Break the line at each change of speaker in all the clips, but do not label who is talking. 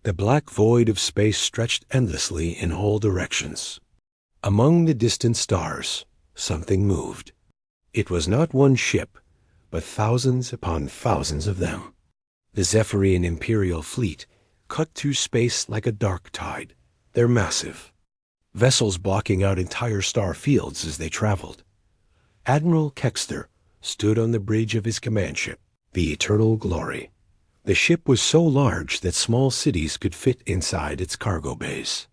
The black void of space stretched endlessly in all directions. Among the distant stars, something moved. It was not one ship, but thousands upon thousands of them. The Zephyrian Imperial fleet cut through space like a dark tide. They're massive. Vessels blocking out entire star fields as they traveled. Admiral Kexter stood on the bridge of his command ship, the Eternal Glory. The ship was so large that small cities could fit inside its cargo bays.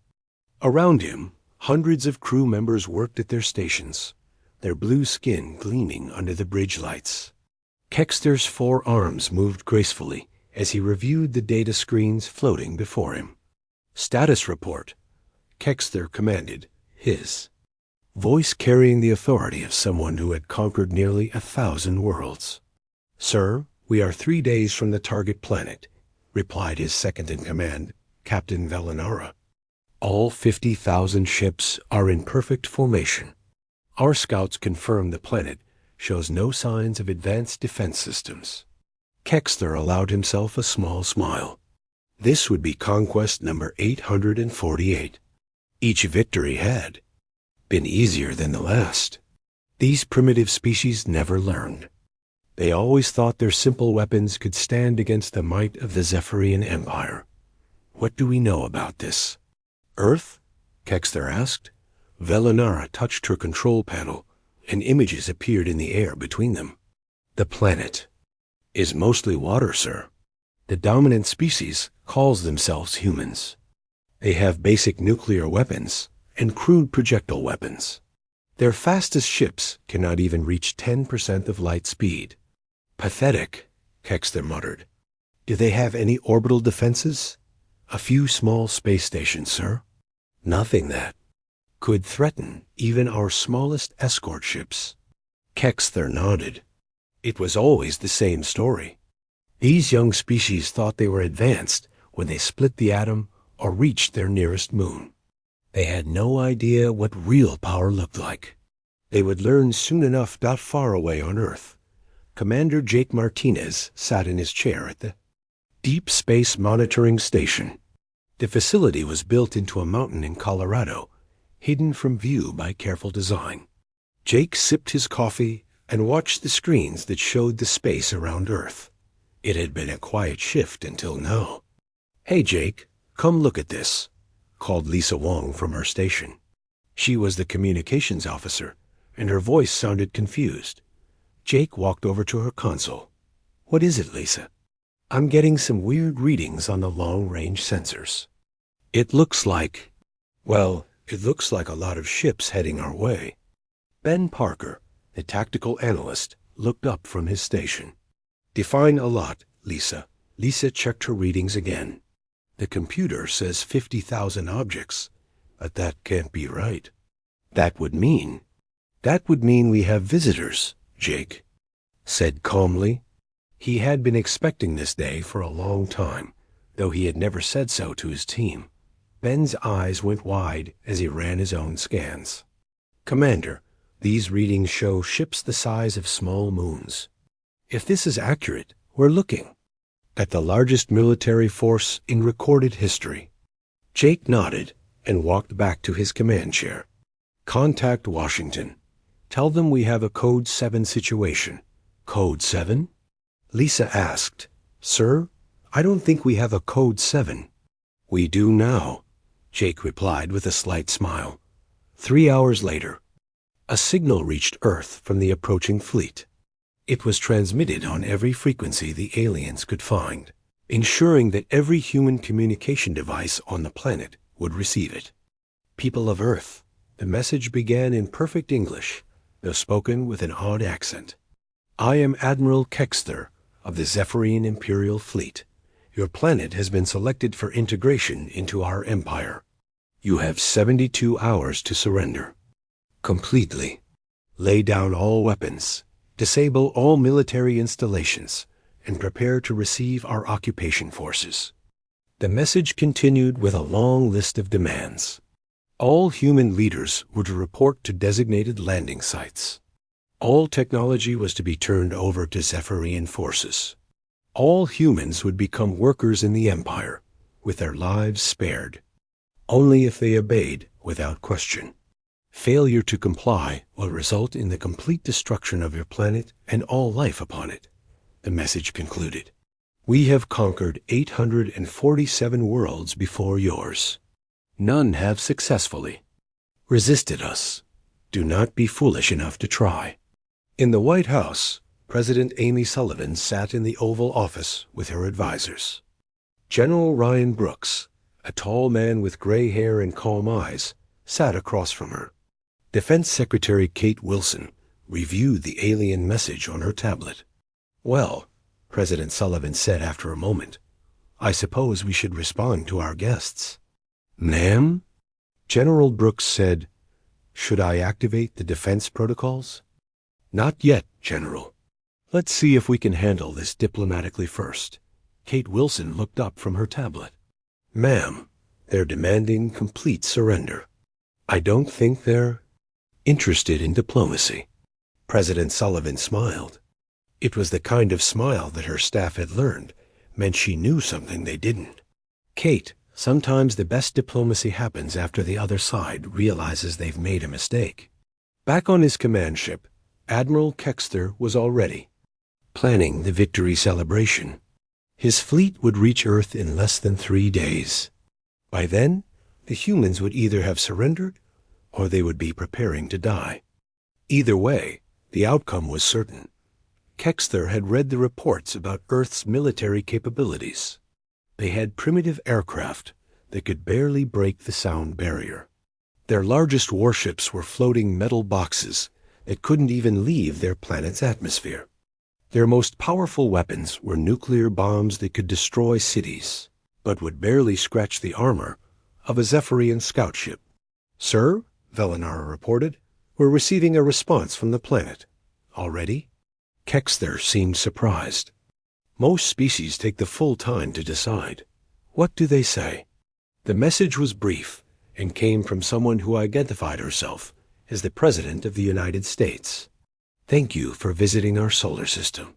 Around him, hundreds of crew members worked at their stations, their blue skin gleaming under the bridge lights. Kexter's 4 arms moved gracefully as he reviewed the data screens floating before him. Status report, Kexter commanded, his voice carrying the authority of someone who had conquered nearly 1,000 worlds. "Sir, we are 3 days from the target planet," replied his second-in-command, Captain Velinara. "All 50,000 ships are in perfect formation. Our scouts confirm the planet shows no signs of advanced defense systems." Kexter allowed himself a small smile. This would be conquest number 848. Each victory had been easier than the last. These primitive species never learned. They always thought their simple weapons could stand against the might of the Zephyrian Empire. "What do we know about this?" "Earth?" Kexter asked. Velinara touched her control panel, and images appeared in the air between them. "The planet is mostly water, sir. The dominant species calls themselves humans. They have basic nuclear weapons and crude projectile weapons. Their fastest ships cannot even reach 10% of light speed." "Pathetic," Kexter muttered. "Do they have any orbital defenses?" "A few small space stations, sir. Nothing that could threaten even our smallest escort ships." Kexter nodded. It was always the same story. These young species thought they were advanced when they split the atom or reached their nearest moon. They had no idea what real power looked like. They would learn soon enough not far away on Earth. Commander Jake Martinez sat in his chair at the Deep Space Monitoring Station. The facility was built into a mountain in Colorado, hidden from view by careful design. Jake sipped his coffee and watched the screens that showed the space around Earth. It had been a quiet shift until now. "Hey, Jake, come look at this," called Lisa Wong from her station. She was the communications officer, and her voice sounded confused. Jake walked over to her console. "What is it, Lisa?" "I'm getting some weird readings on the long-range sensors. It looks like a lot of ships heading our way." Ben Parker, the tactical analyst, looked up from his station. "Define a lot, Lisa." Lisa checked her readings again. "The computer says 50,000 objects, but that can't be right." That would mean we have visitors," Jake said calmly. He had been expecting this day for a long time, though he had never said so to his team. Ben's eyes went wide as he ran his own scans. "Commander, these readings show ships the size of small moons. If this is accurate, we're looking at the largest military force in recorded history." Jake nodded and walked back to his command chair. "Contact Washington. Tell them we have a Code 7 situation." "Code 7? Lisa asked. "Sir, I don't think we have a Code 7. "We do now," Jake replied with a slight smile. 3 hours later, a signal reached Earth from the approaching fleet. It was transmitted on every frequency the aliens could find, ensuring that every human communication device on the planet would receive it. "People of Earth," the message began in perfect English, though spoken with an odd accent. "I am Admiral Kexter of the Zephyrian Imperial Fleet. Your planet has been selected for integration into our empire. You have 72 hours to surrender completely. Lay down all weapons, disable all military installations, and prepare to receive our occupation forces." The message continued with a long list of demands. All human leaders were to report to designated landing sites. All technology was to be turned over to Zephyrian forces. All humans would become workers in the Empire, with their lives spared, only if they obeyed without question. Failure to comply will result in the complete destruction of your planet and all life upon it, the message concluded. We have conquered 847 worlds before yours. None have successfully resisted us. Do not be foolish enough to try. In the White House, President Amy Sullivan sat in the Oval Office with her advisors. General Ryan Brooks, a tall man with gray hair and calm eyes, sat across from her. Defense Secretary Kate Wilson reviewed the alien message on her tablet. Well, President Sullivan said after a moment, I suppose we should respond to our guests. Ma'am? General Brooks said, should I activate the defense protocols? Not yet, General. Let's see if we can handle this diplomatically first. Kate Wilson looked up from her tablet. Ma'am, they're demanding complete surrender. I don't think they're interested in diplomacy. President Sullivan smiled. It was the kind of smile that her staff had learned meant she knew something they didn't. Kate, sometimes the best diplomacy happens after the other side realizes they've made a mistake. Back on his command ship, Admiral Kexter was already planning the victory celebration. His fleet would reach Earth in less than 3 days. By then, the humans would either have surrendered or they would be preparing to die. Either way, the outcome was certain. Kexter had read the reports about Earth's military capabilities. They had primitive aircraft that could barely break the sound barrier. Their largest warships were floating metal boxes that couldn't even leave their planet's atmosphere. Their most powerful weapons were nuclear bombs that could destroy cities, but would barely scratch the armor of a Zephyrian scout ship. Sir, Velinara reported, we're receiving a response from the planet. Already? Kexter seemed surprised. Most species take the full time to decide. What do they say? The message was brief and came from someone who identified herself as the President of the United States. Thank you for visiting our solar system.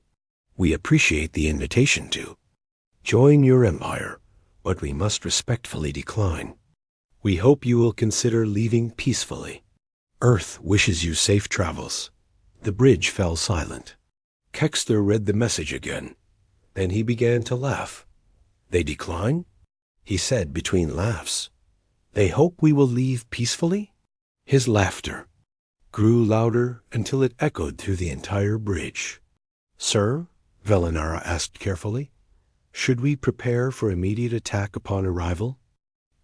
We appreciate the invitation to join your empire, but we must respectfully decline. We hope you will consider leaving peacefully. Earth wishes you safe travels. The bridge fell silent. Kexter read the message again. Then he began to laugh. They decline? He said between laughs. They hope we will leave peacefully? His laughter grew louder until it echoed through the entire bridge. Sir, Velinara asked carefully, should we prepare for immediate attack upon arrival?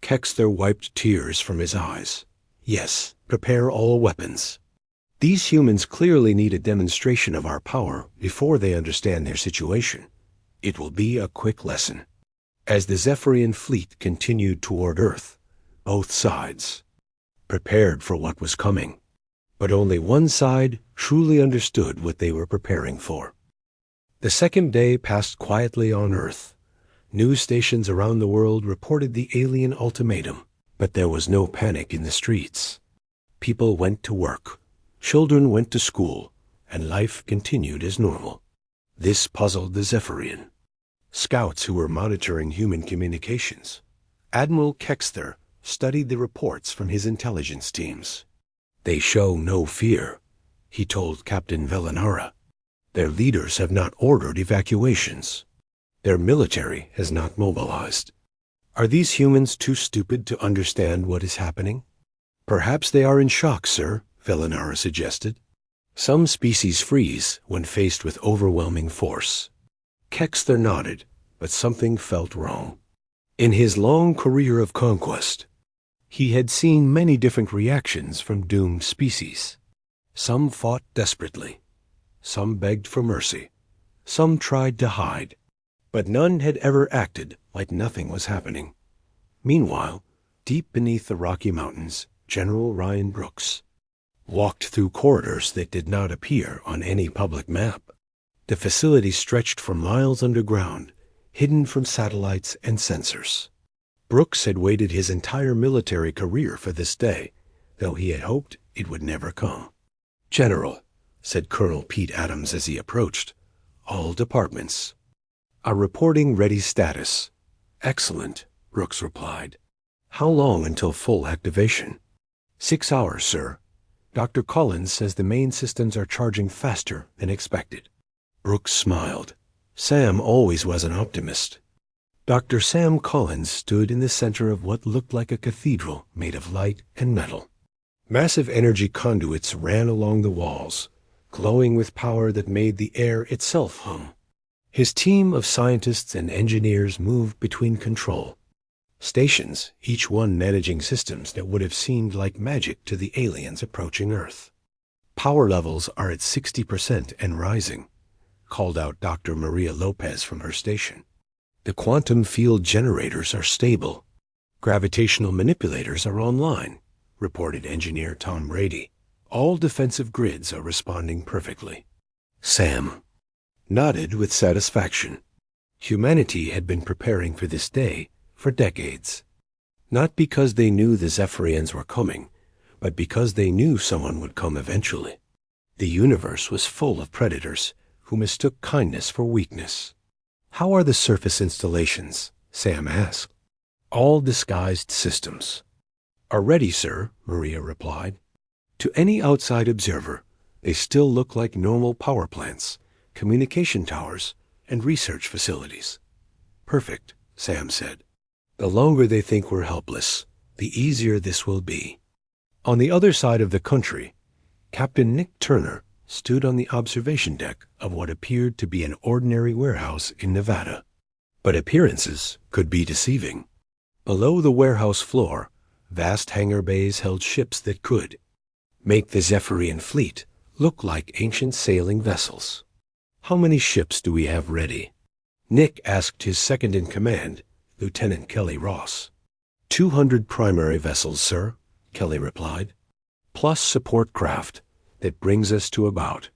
Kexter wiped tears from his eyes. Yes, prepare all weapons. These humans clearly need a demonstration of our power before they understand their situation. It will be a quick lesson. As the Zephyrian fleet continued toward Earth, both sides prepared for what was coming. But only one side truly understood what they were preparing for. The second day passed quietly on Earth. News stations around the world reported the alien ultimatum, but there was no panic in the streets. People went to work, children went to school, and life continued as normal. This puzzled the Zephyrian scouts who were monitoring human communications. Admiral Kexter studied the reports from his intelligence teams. They show no fear, he told Captain Velinara. Their leaders have not ordered evacuations. Their military has not mobilized. Are these humans too stupid to understand what is happening? Perhaps they are in shock, sir, Velinara suggested. Some species freeze when faced with overwhelming force. Kexter nodded, but something felt wrong. In his long career of conquest, he had seen many different reactions from doomed species. Some fought desperately. Some begged for mercy. Some tried to hide. But none had ever acted like nothing was happening. Meanwhile, deep beneath the Rocky Mountains, General Ryan Brooks walked through corridors that did not appear on any public map. The facility stretched for miles underground, hidden from satellites and sensors. Brooks had waited his entire military career for this day, though he had hoped it would never come. General, said Colonel Pete Adams as he approached, all departments are reporting ready status. Excellent, Brooks replied. How long until full activation? 6 hours, sir. Dr. Collins says the main systems are charging faster than expected. Brooks smiled. Sam always was an optimist. Dr. Sam Collins stood in the center of what looked like a cathedral made of light and metal. Massive energy conduits ran along the walls, glowing with power that made the air itself hum. His team of scientists and engineers moved between control stations, each one managing systems that would have seemed like magic to the aliens approaching Earth. Power levels are at 60% and rising, called out Dr. Maria Lopez from her station. The quantum field generators are stable. Gravitational manipulators are online, reported engineer Tom Brady. All defensive grids are responding perfectly. Sam nodded with satisfaction. Humanity had been preparing for this day for decades. Not because they knew the Zephyrians were coming, but because they knew someone would come eventually. The universe was full of predators who mistook kindness for weakness. How are the surface installations? Sam asked. All disguised systems. Are ready, sir, Maria replied. To any outside observer, they still look like normal power plants, communication towers, and research facilities. Perfect, Sam said. The longer they think we're helpless, the easier this will be. On the other side of the country, Captain Nick Turner stood on the observation deck of what appeared to be an ordinary warehouse in Nevada. But appearances could be deceiving. Below the warehouse floor, vast hangar bays held ships that could make the Zephyrian fleet look like ancient sailing vessels. How many ships do we have ready? Nick asked his second-in-command, Lieutenant Kelly Ross. 200 primary vessels, sir, Kelly replied, plus support craft. That brings us to about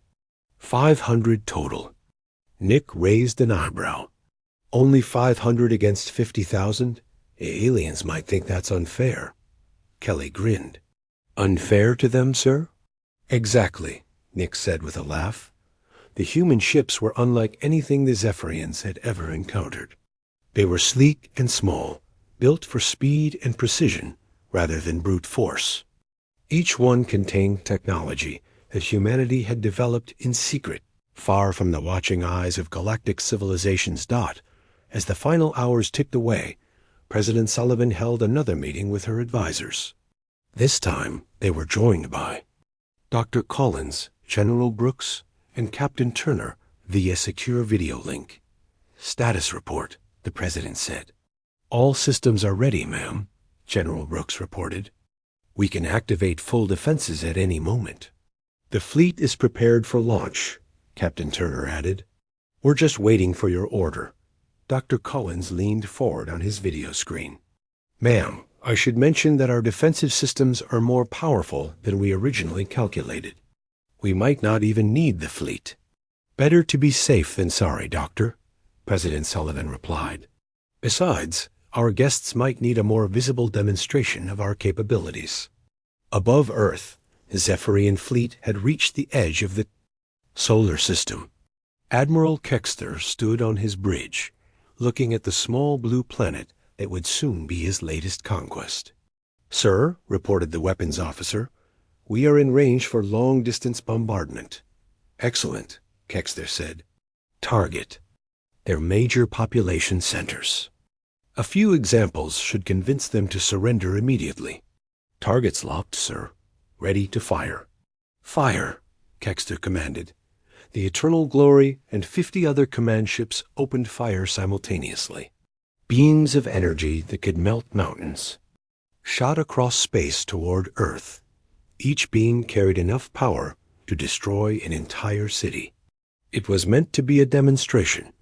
500 total. Nick raised an eyebrow. Only 500 against 50,000? Aliens might think that's unfair. Kelly grinned. Unfair to them, sir? Exactly, Nick said with a laugh. The human ships were unlike anything the Zephyrians had ever encountered. They were sleek and small, built for speed and precision rather than brute force. Each one contained technology that humanity had developed in secret, far from the watching eyes of galactic civilizations. As the final hours ticked away, President Sullivan held another meeting with her advisors. This time, they were joined by Dr. Collins, General Brooks, and Captain Turner via secure video link. Status report, the President said. All systems are ready, ma'am, General Brooks reported. We can activate full defenses at any moment. The fleet is prepared for launch, Captain Turner added. We're just waiting for your order. Dr. Collins leaned forward on his video screen. Ma'am, I should mention that our defensive systems are more powerful than we originally calculated. We might not even need the fleet. Better to be safe than sorry, Doctor, President Sullivan replied. Besides, our guests might need a more visible demonstration of our capabilities. Above Earth, the Zephyrian fleet had reached the edge of the solar system. Admiral Kexter stood on his bridge, looking at the small blue planet that would soon be his latest conquest. Sir, reported the weapons officer, we are in range for long-distance bombardment. Excellent, Kexter said. Target. Their major population centers. A few examples should convince them to surrender immediately. Targets locked, sir. Ready to fire. Fire, Kexter commanded. The Eternal Glory and 50 other command ships opened fire simultaneously. Beams of energy that could melt mountains shot across space toward Earth. Each beam carried enough power to destroy an entire city. It was meant to be a demonstration,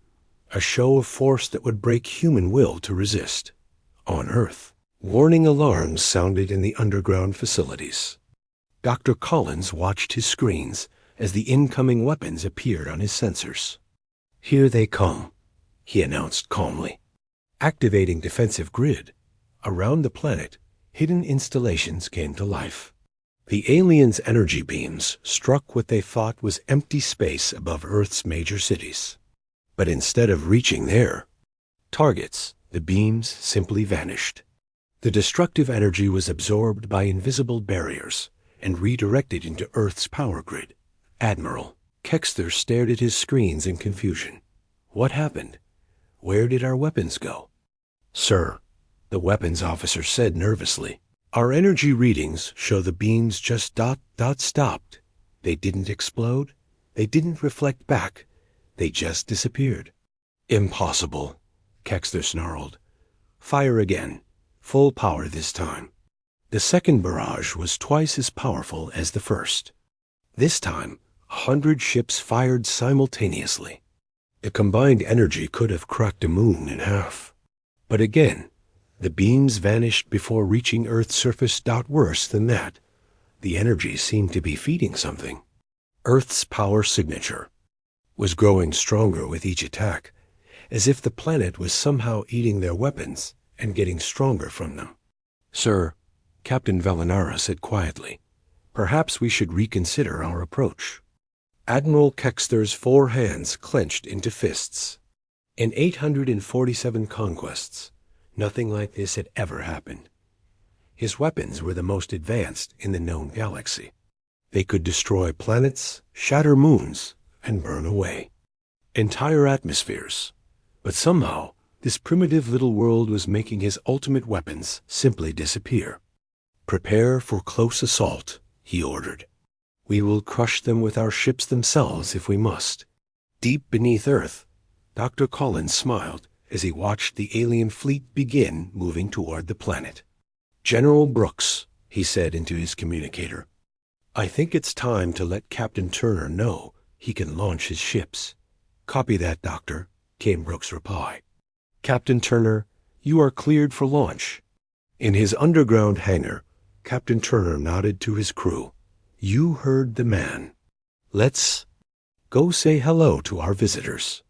a show of force that would break human will to resist. On Earth, warning alarms sounded in the underground facilities. Dr. Collins watched his screens as the incoming weapons appeared on his sensors. Here they come, he announced calmly. Activating defensive grid, around the planet, hidden installations came to life. The aliens' energy beams struck what they thought was empty space above Earth's major cities. But instead of reaching there, targets, The beams simply vanished. The destructive energy was absorbed by invisible barriers and redirected into Earth's power grid. Admiral Kexter stared at his screens in confusion. What happened? Where did our weapons go? Sir, the weapons officer said nervously, our energy readings show the beams just stopped. They didn't explode. They didn't reflect back. They just disappeared. Impossible, Kexter snarled. Fire again. Full power this time. The second barrage was twice as powerful as the first. This time, 100 ships fired simultaneously. The combined energy could have cracked a moon in half. But again, the beams vanished before reaching Earth's surface. Worse than that, the energy seemed to be feeding something. Earth's power signature was growing stronger with each attack, as if the planet was somehow eating their weapons and getting stronger from them. Sir, Captain Velinara said quietly, perhaps we should reconsider our approach. Admiral Kexter's 4 hands clenched into fists. In 847 conquests, nothing like this had ever happened. His weapons were the most advanced in the known galaxy. They could destroy planets, shatter moons, and burn away entire atmospheres. But somehow, this primitive little world was making his ultimate weapons simply disappear. Prepare for close assault, he ordered. We will crush them with our ships themselves if we must. Deep beneath Earth, Dr. Collins smiled as he watched the alien fleet begin moving toward the planet. General Brooks, he said into his communicator, I think it's time to let Captain Turner know he can launch his ships. Copy that, Doctor, came Brooks' reply. Captain Turner, you are cleared for launch. In his underground hangar, Captain Turner nodded to his crew. You heard the man. Let's go say hello to our visitors.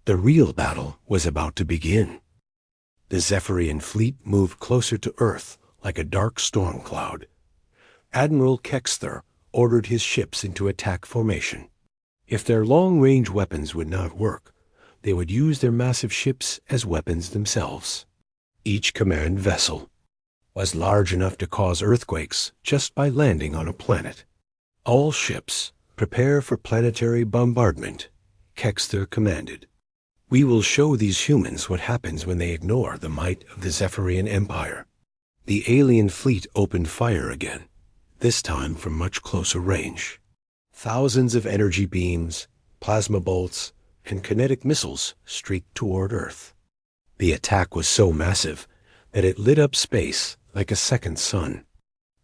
The real battle was about to begin. The Zephyrian fleet moved closer to Earth like a dark storm cloud. Admiral Kexter ordered his ships into attack formation. If their long-range weapons would not work, they would use their massive ships as weapons themselves. Each command vessel was large enough to cause earthquakes just by landing on a planet. All ships, prepare for planetary bombardment, Kexter commanded. We will show these humans what happens when they ignore the might of the Zephyrian Empire. The alien fleet opened fire again, this time from much closer range. Thousands of energy beams, plasma bolts, and kinetic missiles streaked toward Earth. The attack was so massive that it lit up space like a second sun.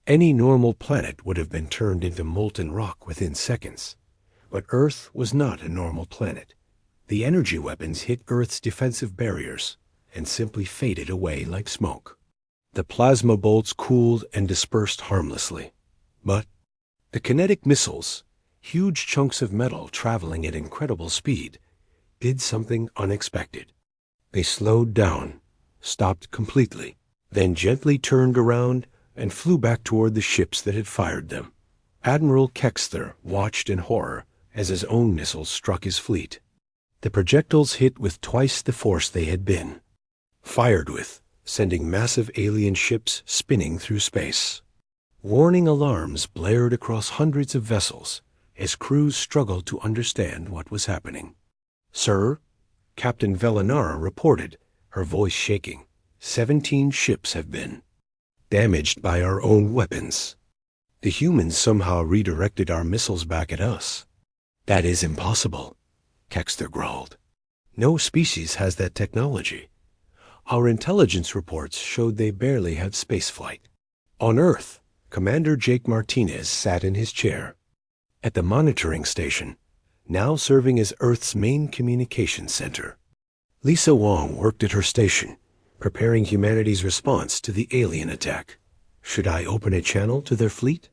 Any normal planet would have been turned into molten rock within seconds. But Earth was not a normal planet. The energy weapons hit Earth's defensive barriers and simply faded away like smoke. The plasma bolts cooled and dispersed harmlessly. But the kinetic missiles, huge chunks of metal traveling at incredible speed, did something unexpected. They slowed down, stopped completely, then gently turned around and flew back toward the ships that had fired them. Admiral Kexter watched in horror as his own missiles struck his fleet. The projectiles hit with twice the force they had been, fired with, sending massive alien ships spinning through space. Warning alarms blared across hundreds of vessels as crews struggled to understand what was happening. Sir, Captain Velinara reported, her voice shaking, 17 ships have been damaged by our own weapons. The humans somehow redirected our missiles back at us. That is impossible, Kexter growled. No species has that technology. Our intelligence reports showed they barely have spaceflight. On Earth, Commander Jake Martinez sat in his chair. At the monitoring station, now serving as Earth's main communications center, Lisa Wong worked at her station, preparing humanity's response to the alien attack. Should I open a channel to their fleet?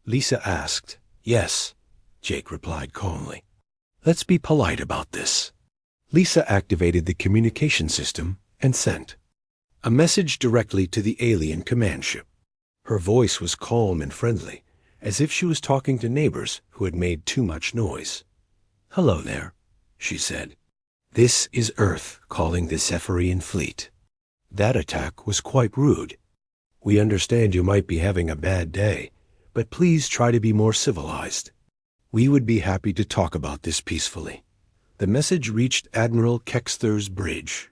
Lisa asked. Yes, Jake replied calmly. Let's be polite about this. Lisa activated the communication system and sent a message directly to the alien command ship. Her voice was calm and friendly, as if she was talking to neighbors who had made too much noise. Hello there, she said. This is Earth calling the Zephyrian fleet. That attack was quite rude. We understand you might be having a bad day, but please try to be more civilized. We would be happy to talk about this peacefully. The message reached Admiral Kexther's bridge.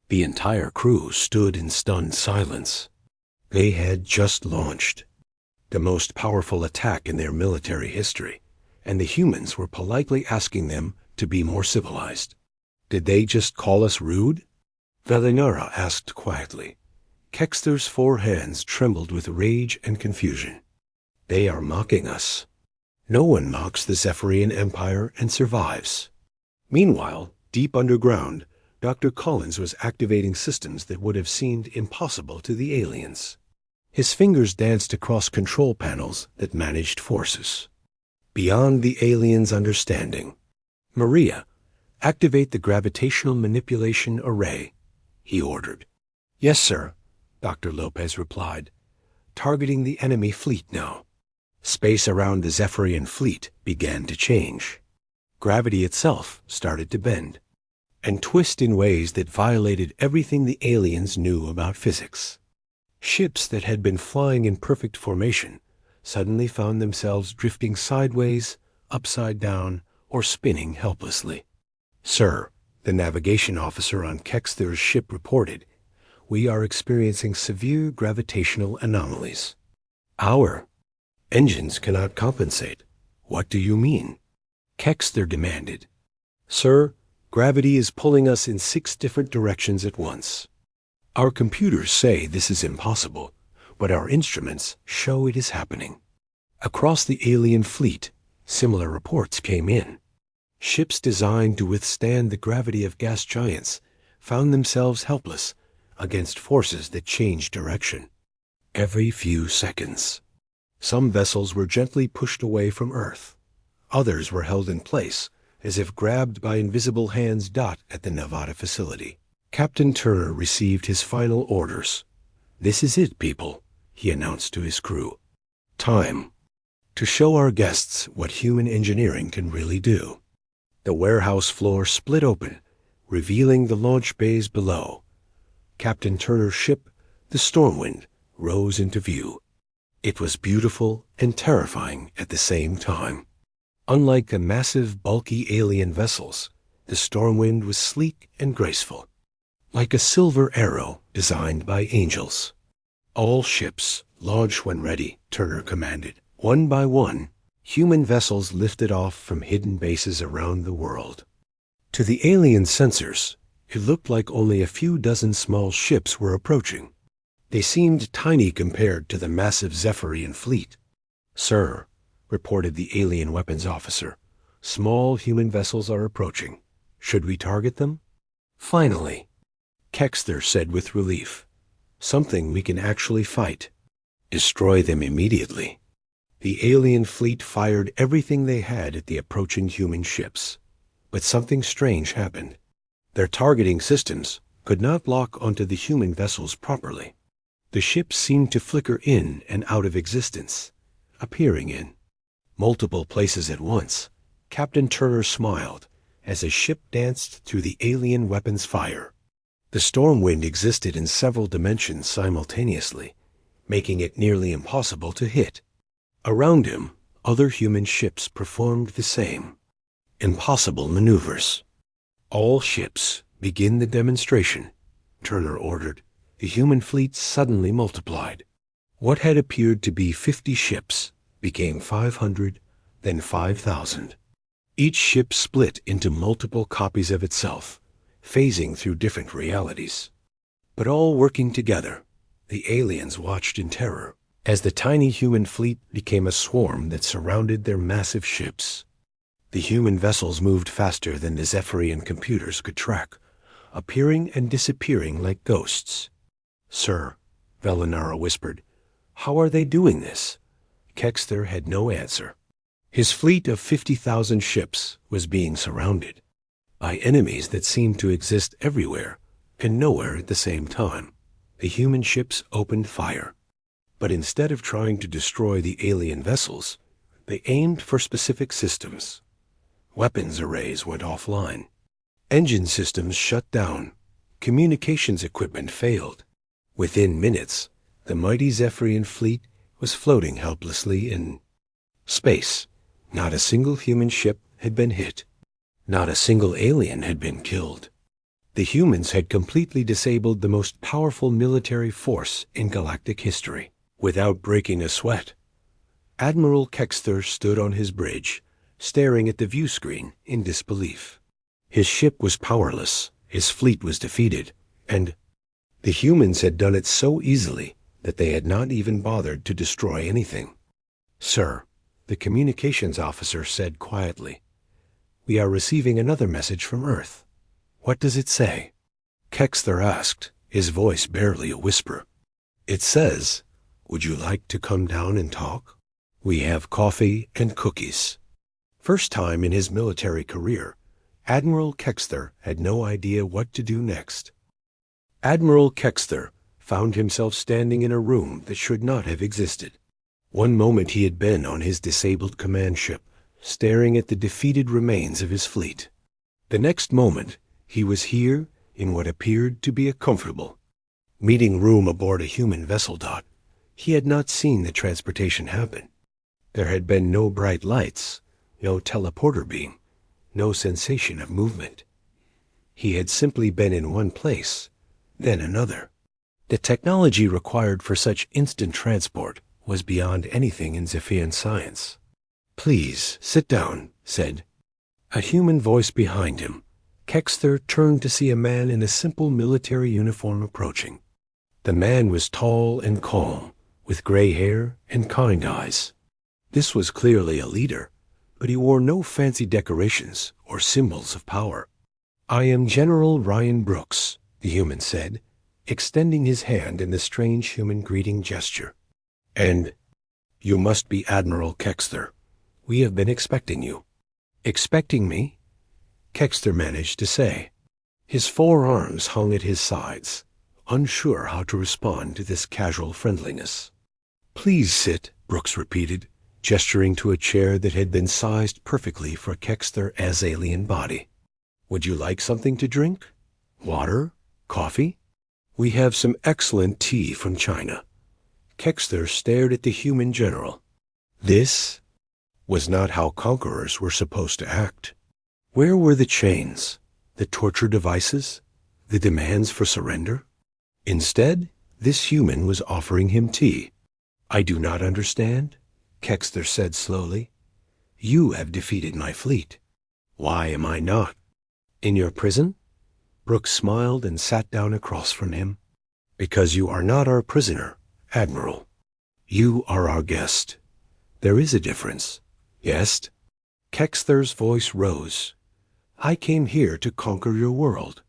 The entire crew stood in stunned silence. They had just launched the most powerful attack in their military history, and the humans were politely asking them to be more civilized. Did they just call us rude? Velinara asked quietly. Kexther's 4 hands trembled with rage and confusion. They are mocking us. No one mocks the Zephyrian Empire and survives. Meanwhile, deep underground, Dr. Collins was activating systems that would have seemed impossible to the aliens. His fingers danced across control panels that managed forces beyond the aliens' understanding. Maria, activate the gravitational manipulation array, he ordered. Yes, sir, Dr. Lopez replied. Targeting the enemy fleet now. Space around the Zephyrian fleet began to change. Gravity itself started to bend and twist in ways that violated everything the aliens knew about physics. Ships that had been flying in perfect formation suddenly found themselves drifting sideways, upside down, or spinning helplessly. Sir, the navigation officer on Kexther's ship reported, we are experiencing severe gravitational anomalies. Our engines cannot compensate. What do you mean? Kexther demanded. Sir, gravity is pulling us in 6 different directions at once. Our computers say this is impossible, but our instruments show it is happening. Across the alien fleet, similar reports came in. Ships designed to withstand the gravity of gas giants found themselves helpless against forces that changed direction every few seconds. Some vessels were gently pushed away from Earth. Others were held in place as if grabbed by invisible hands. At the Nevada facility, Captain Turner received his final orders. This is it, people, he announced to his crew. Time to show our guests what human engineering can really do. The warehouse floor split open, revealing the launch bays below. Captain Turner's ship, the Stormwind, rose into view. It was beautiful and terrifying at the same time. Unlike the massive, bulky alien vessels, the Stormwind was sleek and graceful, like a silver arrow designed by angels. All ships, launch when ready, Turner commanded. One by one, human vessels lifted off from hidden bases around the world. To the alien sensors, it looked like only a few dozen small ships were approaching. They seemed tiny compared to the massive Zephyrian fleet. Sir, reported the alien weapons officer, small human vessels are approaching. Should we target them? Finally, Kexther said with relief, something we can actually fight. Destroy them immediately. The alien fleet fired everything they had at the approaching human ships. But something strange happened. Their targeting systems could not lock onto the human vessels properly. The ships seemed to flicker in and out of existence, appearing in multiple places at once. Captain Turner smiled as his ship danced through the alien weapons fire. The Stormwind existed in several dimensions simultaneously, making it nearly impossible to hit. Around him, other human ships performed the same impossible maneuvers. All ships, begin the demonstration, Turner ordered. The human fleet suddenly multiplied. What had appeared to be 50 ships became 500, then 5,000. Each ship split into multiple copies of itself, phasing through different realities. But all working together, the aliens watched in terror as the tiny human fleet became a swarm that surrounded their massive ships. The human vessels moved faster than the Zephyrian computers could track, appearing and disappearing like ghosts. Sir, Velinara whispered, how are they doing this? Kexther had no answer. His fleet of 50,000 ships was being surrounded by enemies that seemed to exist everywhere and nowhere at the same time. The human ships opened fire. But instead of trying to destroy the alien vessels, they aimed for specific systems. Weapons arrays went offline. Engine systems shut down. Communications equipment failed. Within minutes, the mighty Zephyrian fleet was floating helplessly in space. Not a single human ship had been hit. Not a single alien had been killed. The humans had completely disabled the most powerful military force in galactic history without breaking a sweat. Admiral Kexter stood on his bridge, staring at the view screen in disbelief. His ship was powerless, his fleet was defeated, and the humans had done it so easily that they had not even bothered to destroy anything. "Sir," the communications officer said quietly, "we are receiving another message from Earth." "What does it say?" Kexter asked, his voice barely a whisper. "It says, 'Would you like to come down and talk? We have coffee and cookies.'" First time in his military career, Admiral Kexter had no idea what to do next. Admiral Kexter found himself standing in a room that should not have existed. One moment he had been on his disabled command ship, staring at the defeated remains of his fleet. The next moment, he was here in what appeared to be a comfortable meeting room aboard a human vessel. He had not seen the transportation happen. There had been no bright lights, no teleporter beam, no sensation of movement. He had simply been in one place, then another. The technology required for such instant transport was beyond anything in Zephian science. "Please, sit down," said a human voice behind him. Kexter turned to see a man in a simple military uniform approaching. The man was tall and calm, with gray hair and kind eyes. This was clearly a leader, but he wore no fancy decorations or symbols of power. "I am General Ryan Brooks," the human said, extending his hand in the strange human greeting gesture. "And you must be Admiral Kexter. We have been expecting you." "Expecting me?" Kexter managed to say. His forearms hung at his sides, unsure how to respond to this casual friendliness. "Please sit," Brooks repeated, gesturing to a chair that had been sized perfectly for Kexter's alien body. "Would you like something to drink? Water? Coffee? We have some excellent tea from China." Kexter stared at the human general. This was not how conquerors were supposed to act. Where were the chains, the torture devices, the demands for surrender? Instead, this human was offering him tea. "I do not understand," Kexter said slowly. "You have defeated my fleet. Why am I not? In your prison?" Brooks smiled and sat down across from him. "Because you are not our prisoner, Admiral. You are our guest. There is a difference. Yes?" Kexter's voice rose. "I came here to conquer your world.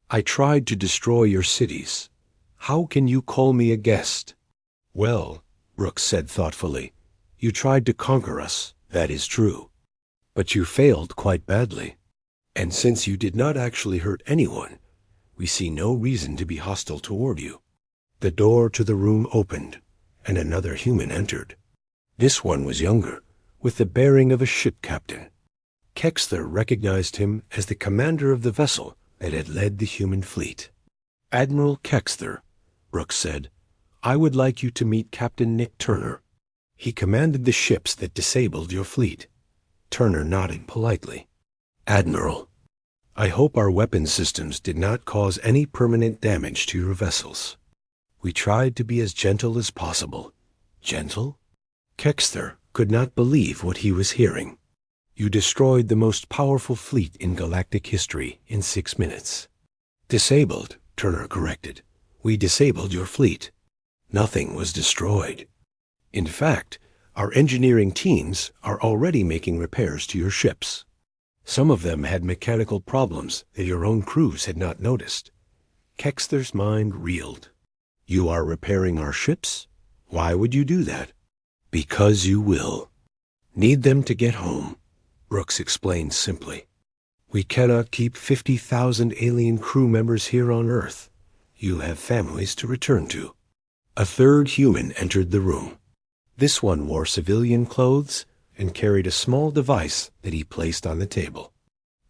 I tried to destroy your cities. How can you call me a guest?" "Well," Brooks said thoughtfully, "you tried to conquer us, that is true. But you failed quite badly. And since you did not actually hurt anyone, we see no reason to be hostile toward you." The door to the room opened, and another human entered. This one was younger, with the bearing of a ship captain. Kexter recognized him as the commander of the vessel that had led the human fleet. "Admiral Kexter," Brooks said, "I would like you to meet Captain Nick Turner. He commanded the ships that disabled your fleet." Turner nodded politely. "Admiral, I hope our weapon systems did not cause any permanent damage to your vessels. We tried to be as gentle as possible." "Gentle?" Kexter could not believe what he was hearing. "You destroyed the most powerful fleet in galactic history in 6 minutes." "Disabled," Turner corrected. "We disabled your fleet. Nothing was destroyed. In fact, our engineering teams are already making repairs to your ships. Some of them had mechanical problems that your own crews had not noticed." Kexter's mind reeled. "You are repairing our ships? Why would you do that?" "Because you will. Need them to get home," Brooks explained simply. "We cannot keep 50,000 alien crew members here on Earth. You have families to return to." A third human entered the room. This one wore civilian clothes and carried a small device that he placed on the table.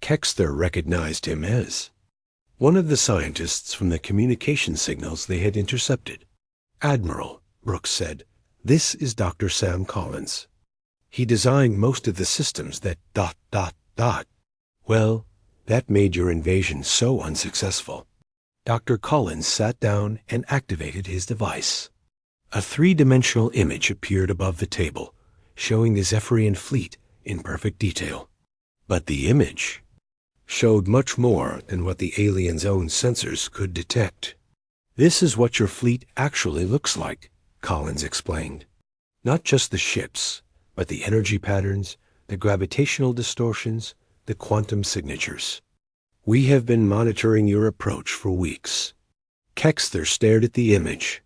Kexter recognized him as one of the scientists from the communication signals they had intercepted. "Admiral," Brooks said, "this is Dr. Sam Collins. He designed most of the systems that ... Well, that made your invasion so unsuccessful." Dr. Collins sat down and activated his device. A three-dimensional image appeared above the table, showing the Zephyrian fleet in perfect detail. But the image showed much more than what the aliens' own sensors could detect. "This is what your fleet actually looks like," Collins explained. "Not just the ships, but the energy patterns, the gravitational distortions, the quantum signatures. We have been monitoring your approach for weeks." Kexter stared at the image.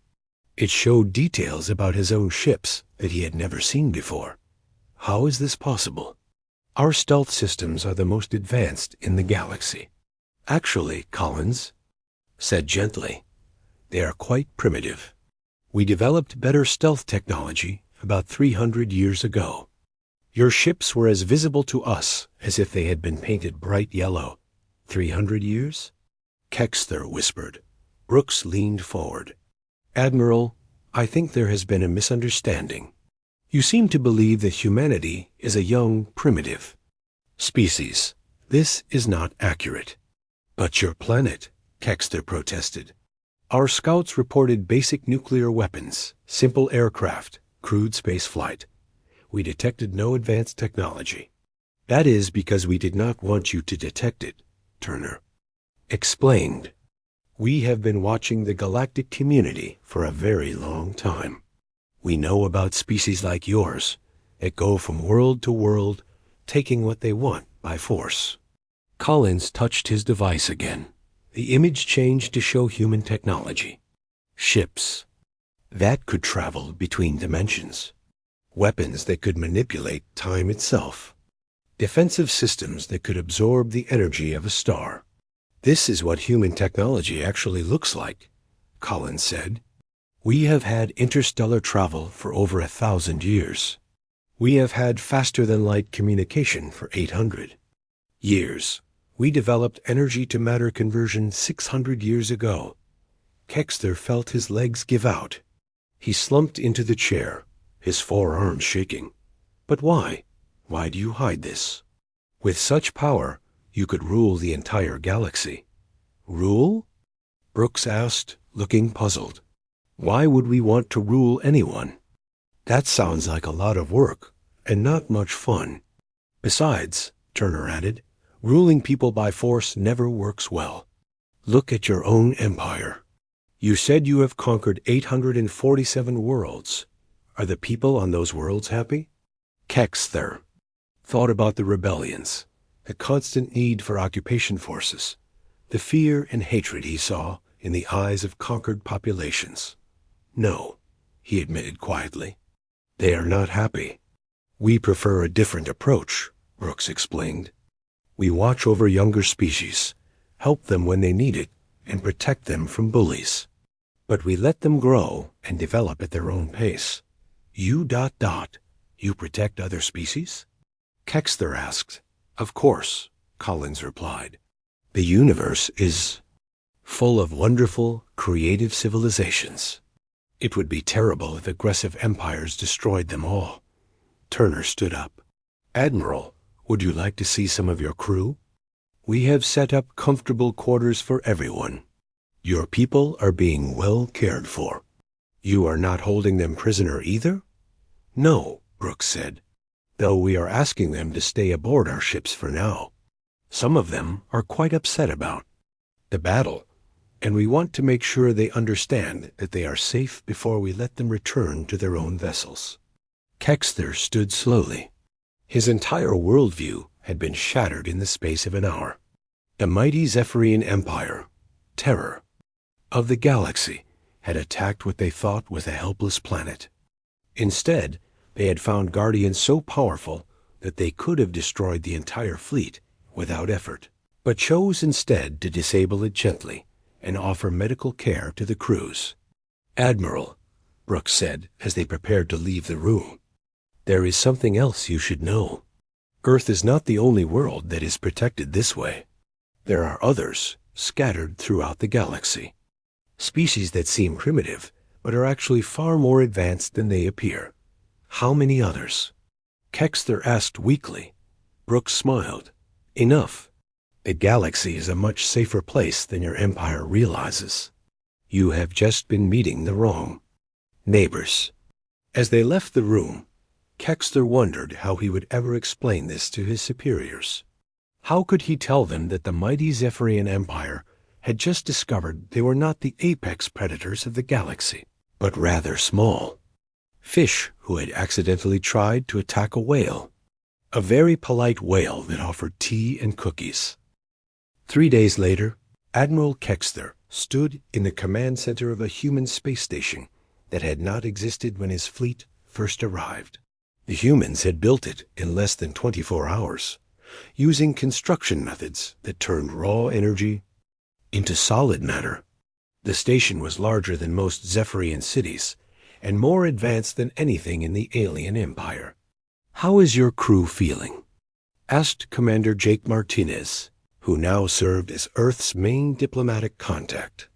It showed details about his own ships that he had never seen before. "How is this possible?" "Our stealth systems are the most advanced in the galaxy." "Actually," Collins said gently, "they are quite primitive. We developed better stealth technology about 300 years ago. Your ships were as visible to us as if they had been painted bright yellow." 300 years? Kexter whispered. Brooks leaned forward. "Admiral, I think there has been a misunderstanding. You seem to believe that humanity is a young, primitive species. This is not accurate." "But your planet," Kexter protested. "Our scouts reported basic nuclear weapons, simple aircraft, crude space flight. We detected no advanced technology." "That is because we did not want you to detect it," Turner explained. "We have been watching the galactic community for a very long time. We know about species like yours that go from world to world, taking what they want by force." Collins touched his device again. The image changed to show human technology. Ships that could travel between dimensions. Weapons that could manipulate time itself. Defensive systems that could absorb the energy of a star. "This is what human technology actually looks like," Collins said. "We have had interstellar travel for over 1,000 years. We have had faster-than-light communication for 800 years. We developed energy-to-matter conversion 600 years ago." Kexter felt his legs give out. He slumped into the chair, his forearms shaking. "But why? Why do you hide this? With such power, you could rule the entire galaxy." "Rule?" Brooks asked, looking puzzled. "Why would we want to rule anyone? That sounds like a lot of work and not much fun. Besides," Turner added, "ruling people by force never works well. Look at your own empire. You said you have conquered 847 worlds. Are the people on those worlds happy?" Kexter thought about the rebellions, the constant need for occupation forces, the fear and hatred he saw in the eyes of conquered populations. "No," he admitted quietly. "They are not happy. We prefer a different approach," Brooks explained. "We watch over younger species, help them when they need it, and protect them from bullies. But we let them grow and develop at their own pace." You protect other species?" Kexter asked. "Of course," Collins replied. "The universe is full of wonderful, creative civilizations. It would be terrible if aggressive empires destroyed them all." Turner stood up. "Admiral, would you like to see some of your crew? We have set up comfortable quarters for everyone. Your people are being well cared for. You are not holding them prisoner either?" "No," Brooks said, "though we are asking them to stay aboard our ships for now. Some of them are quite upset about the battle, and we want to make sure they understand that they are safe before we let them return to their own vessels." Kexter stood slowly. His entire worldview had been shattered in the space of an hour. The mighty Zephyrian Empire, terror of the galaxy, had attacked what they thought was a helpless planet. Instead, they had found guardians so powerful that they could have destroyed the entire fleet without effort, but chose instead to disable it gently and offer medical care to the crews. "Admiral," Brooks said as they prepared to leave the room, "there is something else you should know. Earth is not the only world that is protected this way. There are others, scattered throughout the galaxy. Species that seem primitive, but are actually far more advanced than they appear. How many others? Kexter asked weakly. Brooks smiled. Enough. The galaxy is a much safer place than your empire realizes. You have just been meeting the wrong neighbors. As they left the room, Kexter wondered how he would ever explain this to his superiors. How could he tell them that the mighty Zephyrian Empire had just discovered they were not the apex predators of the galaxy, but rather small fish who had accidentally tried to attack a whale, a very polite whale that offered tea and cookies. 3 days later, Admiral Kexter stood in the command center of a human space station that had not existed when his fleet first arrived. The humans had built it in less than 24 hours, using construction methods that turned raw energy into solid matter. The station was larger than most Zephyrian cities, and more advanced than anything in the alien empire. "How is your crew feeling?" asked Commander Jake Martinez, who now served as Earth's main diplomatic contact.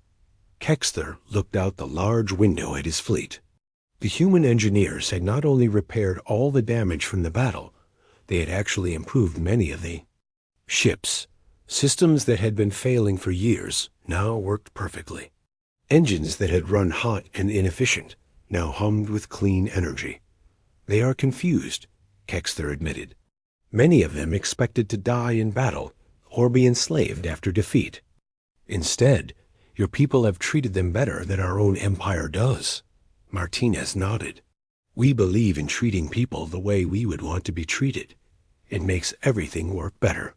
Kexter looked out the large window at his fleet. The human engineers had not only repaired all the damage from the battle, they had actually improved many of the ships. Systems that had been failing for years now worked perfectly. Engines that had run hot and inefficient now hummed with clean energy. "They are confused," Kexter admitted. "Many of them expected to die in battle or be enslaved after defeat. Instead, your people have treated them better than our own empire does." Martinez nodded. "We believe in treating people the way we would want to be treated. It makes everything work better."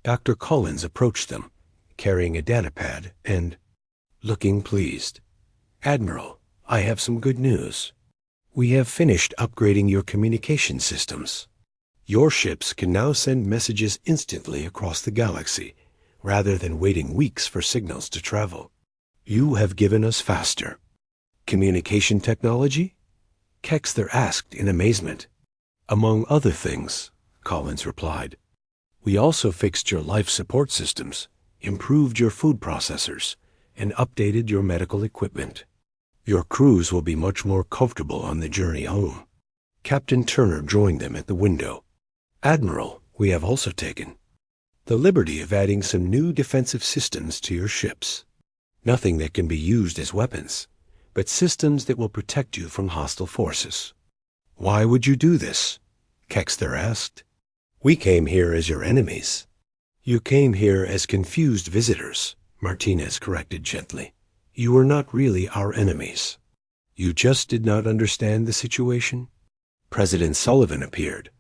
Dr. Collins approached them, carrying a datapad and looking pleased. "Admiral, I have some good news. We have finished upgrading your communication systems. Your ships can now send messages instantly across the galaxy, rather than waiting weeks for signals to travel. You have given us faster communication technology?" Kexter asked in amazement. "Among other things," Collins replied. "We also fixed your life support systems, improved your food processors, and updated your medical equipment. Your crews will be much more comfortable on the journey home." Captain Turner joined them at the window. "Admiral, we have also taken the liberty of adding some new defensive systems to your ships. Nothing that can be used as weapons, but systems that will protect you from hostile forces." "Why would you do this?" Kexter asked. "We came here as your enemies." "You came here as confused visitors," Martinez corrected gently. "You were not really our enemies. You just did not understand the situation." President Sullivan appeared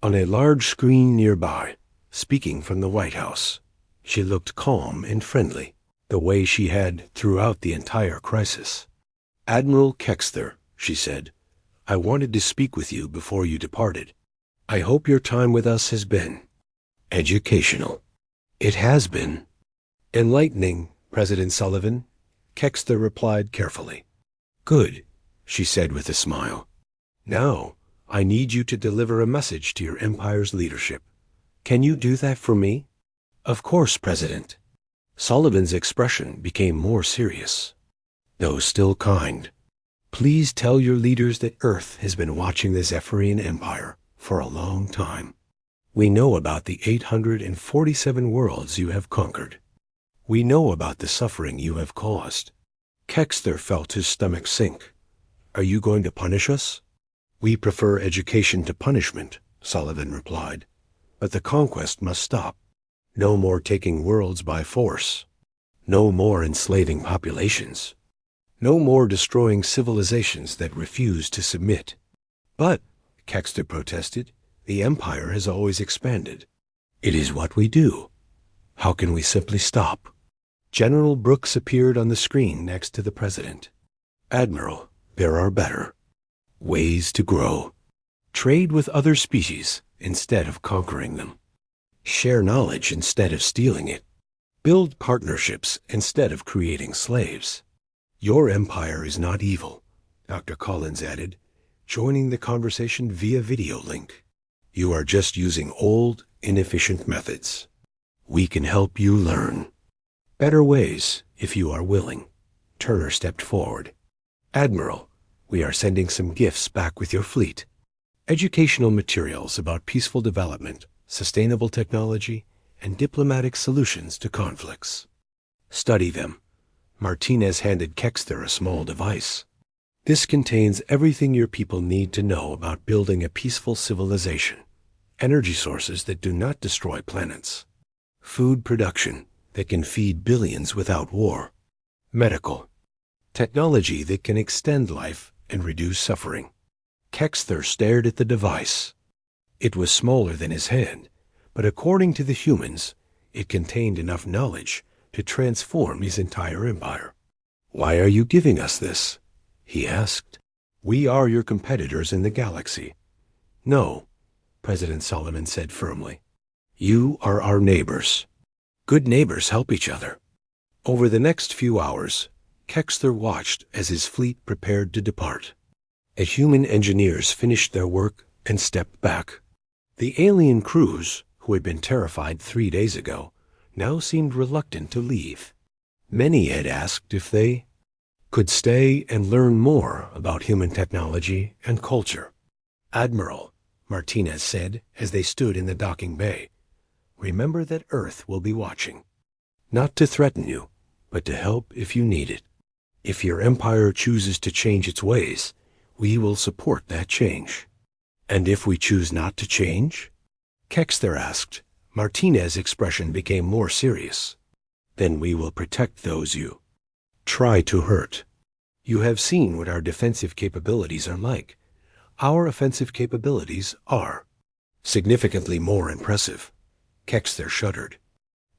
on a large screen nearby, speaking from the White House. She looked calm and friendly, the way she had throughout the entire crisis. "Admiral Kexter," she said, "I wanted to speak with you before you departed. I hope your time with us has been educational." "It has been enlightening, President Sullivan," Kexter replied carefully. "Good," she said with a smile. "Now, I need you to deliver a message to your empire's leadership. Can you do that for me?" "Of course, President." Sullivan's expression became more serious, though still kind. "Please tell your leaders that Earth has been watching the Zephyrian Empire for a long time. We know about the 847 worlds you have conquered. We know about the suffering you have caused." Kexter felt his stomach sink. "Are you going to punish us?" "We prefer education to punishment," Sullivan replied. "But the conquest must stop. No more taking worlds by force. No more enslaving populations. No more destroying civilizations that refuse to submit." "But," Kexter protested, "the Empire has always expanded." "It is what we do. How can we simply stop?" General Brooks appeared on the screen next to the President. "Admiral, there are better ways to grow. Trade with other species instead of conquering them. Share knowledge instead of stealing it. Build partnerships instead of creating slaves. Your empire is not evil," Dr. Collins added, joining the conversation via video link. "You are just using old, inefficient methods. We can help you learn." Better ways, if you are willing. Turner stepped forward. Admiral, we are sending some gifts back with your fleet. Educational materials about peaceful development, sustainable technology, and diplomatic solutions to conflicts. Study them. Martinez handed Kexter a small device. This contains everything your people need to know about building a peaceful civilization. Energy sources that do not destroy planets. Food production that can feed billions without war. Medical. Technology that can extend life and reduce suffering. Kexter stared at the device. It was smaller than his hand, but according to the humans, it contained enough knowledge to transform his entire empire. Why are you giving us this? He asked. We are your competitors in the galaxy. No, President Solomon said firmly. You are our neighbors. Good neighbors help each other. Over the next few hours, Kexter watched as his fleet prepared to depart. As human engineers finished their work and stepped back, the alien crews, who had been terrified 3 days ago, now seemed reluctant to leave. Many had asked if they could stay and learn more about human technology and culture. Admiral, Martinez said as they stood in the docking bay, remember that Earth will be watching. Not to threaten you, but to help if you need it. If your empire chooses to change its ways, we will support that change. And if we choose not to change? Kexter asked. Martinez's expression became more serious. Then we will protect those you try to hurt. You have seen what our defensive capabilities are like. Our offensive capabilities are significantly more impressive. Kexter shuddered.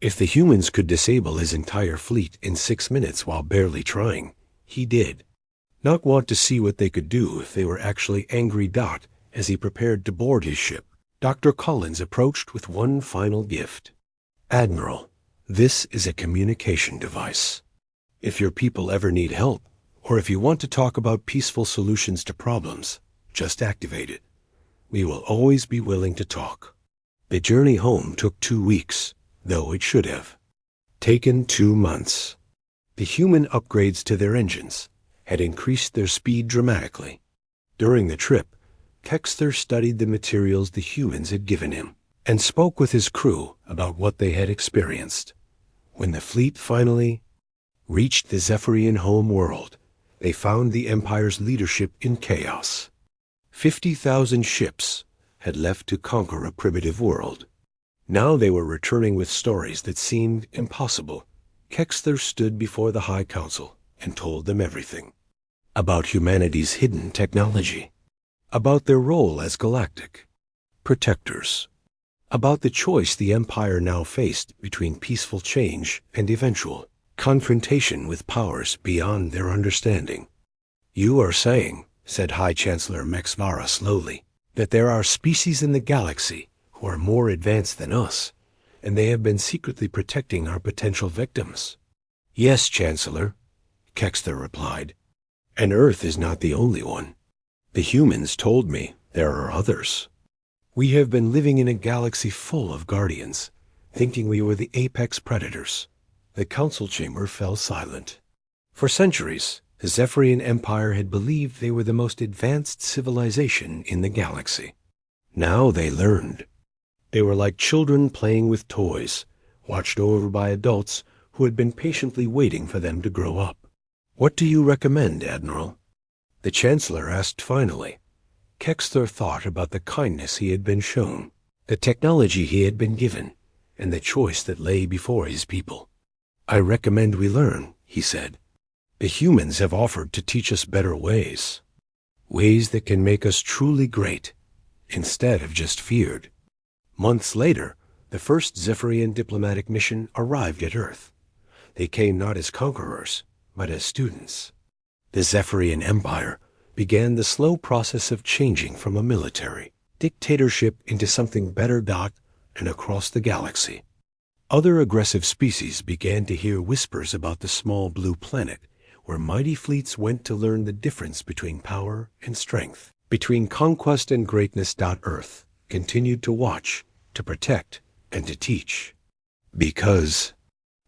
If the humans could disable his entire fleet in 6 minutes while barely trying, he did not want to see what they could do if they were actually angry. As he prepared to board his ship, Dr. Collins approached with one final gift. Admiral, this is a communication device. If your people ever need help, or if you want to talk about peaceful solutions to problems, just activate it. We will always be willing to talk. The journey home took 2 weeks, though it should have taken 2 months. The human upgrades to their engines had increased their speed dramatically. During the trip, Kexter studied the materials the humans had given him and spoke with his crew about what they had experienced. When the fleet finally reached the Zephyrian home world, they found the Empire's leadership in chaos. 50,000 ships had left to conquer a primitive world. Now they were returning with stories that seemed impossible. Kexter stood before the High Council and told them everything. About humanity's hidden technology. About their role as galactic protectors. About the choice the Empire now faced between peaceful change and eventual confrontation with powers beyond their understanding. You are saying, said High Chancellor Mexvara slowly, that there are species in the galaxy who are more advanced than us, and they have been secretly protecting our potential victims. Yes, Chancellor, Kexter replied, and Earth is not the only one. The humans told me there are others. We have been living in a galaxy full of guardians, thinking we were the apex predators. The council chamber fell silent. For centuries, the Zephyrian Empire had believed they were the most advanced civilization in the galaxy. Now they learned. They were like children playing with toys, watched over by adults who had been patiently waiting for them to grow up. What do you recommend, Admiral? The Chancellor asked finally. Kexter thought about the kindness he had been shown, the technology he had been given, and the choice that lay before his people. I recommend we learn, he said. The humans have offered to teach us better ways. Ways that can make us truly great, instead of just feared. Months later, the first Zephyrian diplomatic mission arrived at Earth. They came not as conquerors, but as students. The Zephyrian Empire began the slow process of changing from a military dictatorship into something better. And across the galaxy, other aggressive species began to hear whispers about the small blue planet where mighty fleets went to learn the difference between power and strength, between conquest and greatness. Earth continued to watch, to protect, and to teach. Because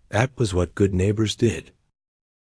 That was what good neighbors did.